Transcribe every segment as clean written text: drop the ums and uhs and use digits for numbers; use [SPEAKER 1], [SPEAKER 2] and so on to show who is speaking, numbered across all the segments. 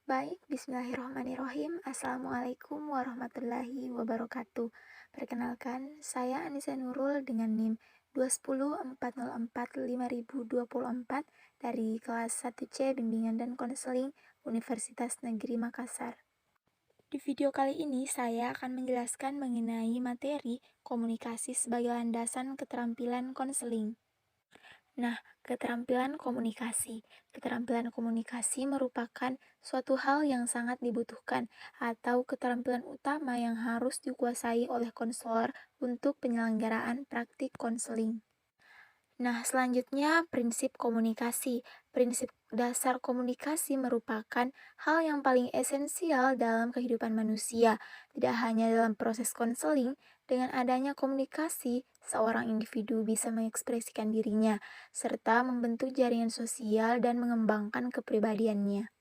[SPEAKER 1] Baik, bismillahirrahmanirrahim. Assalamualaikum warahmatullahi wabarakatuh. Perkenalkan, saya Anissa Nurul dengan NIM 2104045.024 dari kelas 1C Bimbingan dan Konseling Universitas Negeri Makassar. Di video kali ini saya akan menjelaskan mengenai materi komunikasi sebagai landasan keterampilan konseling. Nah, keterampilan komunikasi. Keterampilan komunikasi merupakan suatu hal yang sangat dibutuhkan atau keterampilan utama yang harus dikuasai oleh konselor untuk penyelenggaraan praktik konseling. Nah, selanjutnya prinsip komunikasi. Prinsip dasar komunikasi merupakan hal yang paling esensial dalam kehidupan manusia, tidak hanya dalam proses konseling. Dengan adanya komunikasi, seorang individu bisa mengekspresikan dirinya, serta membentuk jaringan sosial dan mengembangkan kepribadiannya.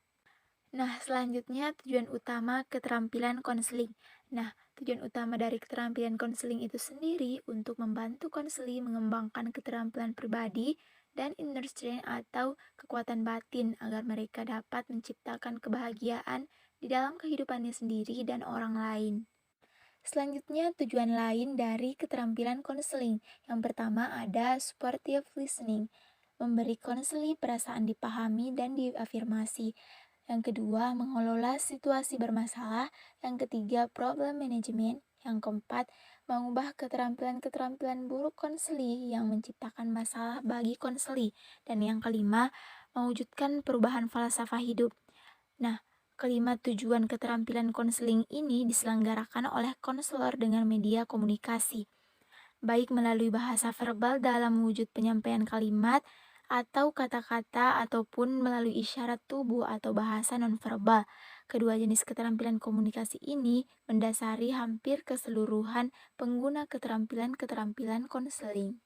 [SPEAKER 1] Nah, selanjutnya tujuan utama keterampilan konseling. Nah, tujuan utama dari keterampilan konseling itu sendiri untuk membantu konseli mengembangkan keterampilan pribadi dan inner strength atau kekuatan batin agar mereka dapat menciptakan kebahagiaan di dalam kehidupannya sendiri dan orang lain. Selanjutnya, tujuan lain dari keterampilan konseling. Yang pertama ada supportive listening, memberi konseli perasaan dipahami dan diafirmasi. Yang kedua, mengelola situasi bermasalah. Yang ketiga, problem management. Yang keempat, mengubah keterampilan-keterampilan buruk konseli yang menciptakan masalah bagi konseli. Dan yang kelima, mewujudkan perubahan falsafah hidup. Nah, kelima tujuan keterampilan konseling ini diselenggarakan oleh konselor dengan media komunikasi, baik melalui bahasa verbal dalam wujud penyampaian kalimat atau kata-kata ataupun melalui isyarat tubuh atau bahasa nonverbal. Kedua jenis keterampilan komunikasi ini mendasari hampir keseluruhan pengguna keterampilan-keterampilan konseling.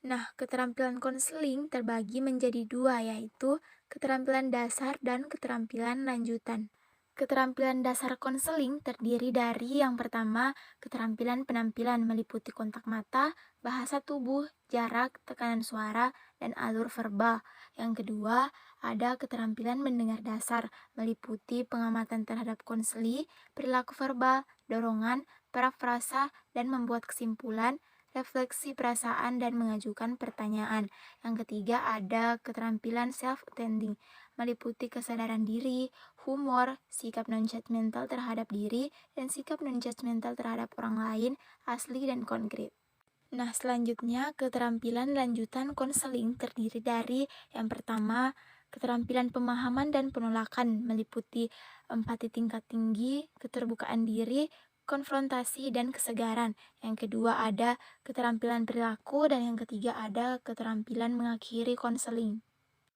[SPEAKER 1] Nah, keterampilan konseling terbagi menjadi dua, yaitu keterampilan dasar dan keterampilan lanjutan. Keterampilan dasar konseling terdiri dari yang pertama, keterampilan penampilan meliputi kontak mata, bahasa tubuh, jarak, tekanan suara, dan alur verbal. Yang kedua, ada keterampilan mendengar dasar meliputi pengamatan terhadap konseli, perilaku verbal, dorongan, parafrasa, dan membuat kesimpulan, refleksi perasaan, dan mengajukan pertanyaan. Yang ketiga ada keterampilan self-attending, meliputi kesadaran diri, humor, sikap non-judgmental terhadap diri, dan sikap non-judgmental terhadap orang lain, asli dan konkret. Nah, selanjutnya keterampilan lanjutan konseling terdiri dari yang pertama, keterampilan pemahaman dan penolakan meliputi empati tingkat tinggi, keterbukaan diri, konfrontasi, dan kesegaran. Yang kedua ada keterampilan perilaku, dan yang ketiga ada keterampilan mengakhiri konseling.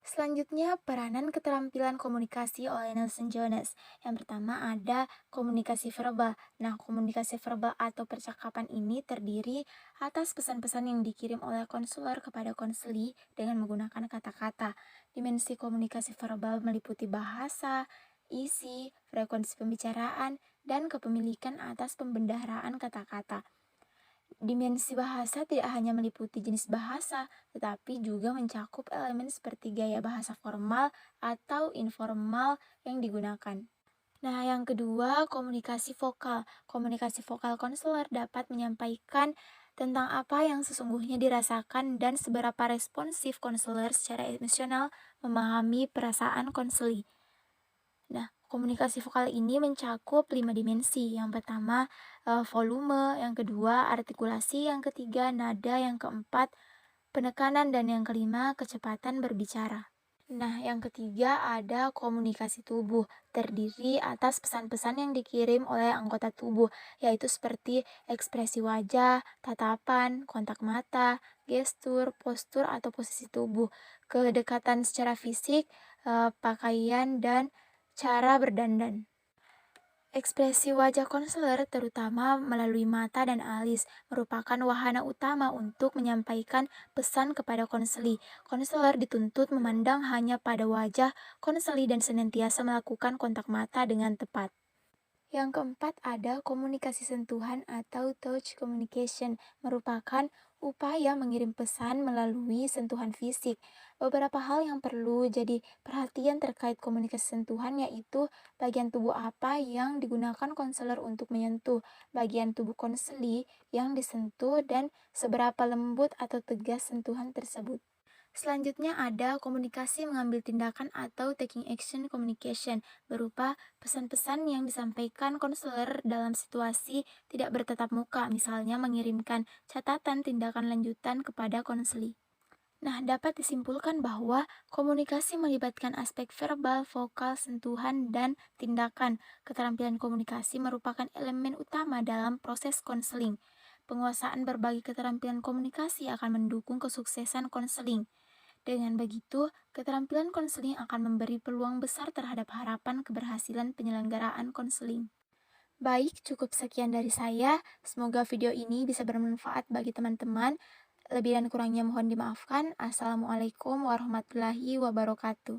[SPEAKER 1] Selanjutnya, peranan keterampilan komunikasi oleh Nelson Jones. Yang pertama ada komunikasi verbal. Nah, komunikasi verbal atau percakapan ini terdiri atas pesan-pesan yang dikirim oleh konselor kepada konseli dengan menggunakan kata-kata. Dimensi komunikasi verbal meliputi bahasa, isi, frekuensi pembicaraan, dan kepemilikan atas pembendaharaan kata-kata. Dimensi bahasa tidak hanya meliputi jenis bahasa, tetapi juga mencakup elemen seperti gaya bahasa formal atau informal yang digunakan. Nah, yang kedua, komunikasi vokal. Komunikasi vokal konselor dapat menyampaikan tentang apa yang sesungguhnya dirasakan dan seberapa responsif konselor secara emosional memahami perasaan konseli. Nah, komunikasi vokal ini mencakup 5 dimensi. Yang pertama, volume, yang kedua, artikulasi, yang ketiga, nada, yang keempat, penekanan, dan yang kelima, kecepatan berbicara. Nah, yang ketiga ada komunikasi tubuh, terdiri atas pesan-pesan yang dikirim oleh anggota tubuh, yaitu seperti ekspresi wajah, tatapan, kontak mata, gestur, postur atau posisi tubuh, kedekatan secara fisik, pakaian, dan cara berdandan. Ekspresi wajah konselor, terutama melalui mata dan alis, merupakan wahana utama untuk menyampaikan pesan kepada konseli. Konselor dituntut memandang hanya pada wajah konseli dan senantiasa melakukan kontak mata dengan tepat. Yang keempat ada komunikasi sentuhan atau touch communication, merupakan Upaya mengirim pesan melalui sentuhan fisik. Beberapa hal yang perlu jadi perhatian terkait komunikasi sentuhan yaitu bagian tubuh apa yang digunakan konselor untuk menyentuh, bagian tubuh konseli yang disentuh, dan seberapa lembut atau tegas sentuhan tersebut. Selanjutnya ada komunikasi mengambil tindakan atau taking action communication, berupa pesan-pesan yang disampaikan konselor dalam situasi tidak bertatap muka, misalnya mengirimkan catatan tindakan lanjutan kepada konseli. Nah, dapat disimpulkan bahwa komunikasi melibatkan aspek verbal, vokal, sentuhan, dan tindakan. Keterampilan komunikasi merupakan elemen utama dalam proses konseling. Penguasaan berbagai keterampilan komunikasi akan mendukung kesuksesan konseling. Dengan begitu, keterampilan konseling akan memberi peluang besar terhadap harapan keberhasilan penyelenggaraan konseling. Baik, cukup sekian dari saya. Semoga video ini bisa bermanfaat bagi teman-teman. Lebih dan kurangnya mohon dimaafkan. Assalamualaikum warahmatullahi wabarakatuh.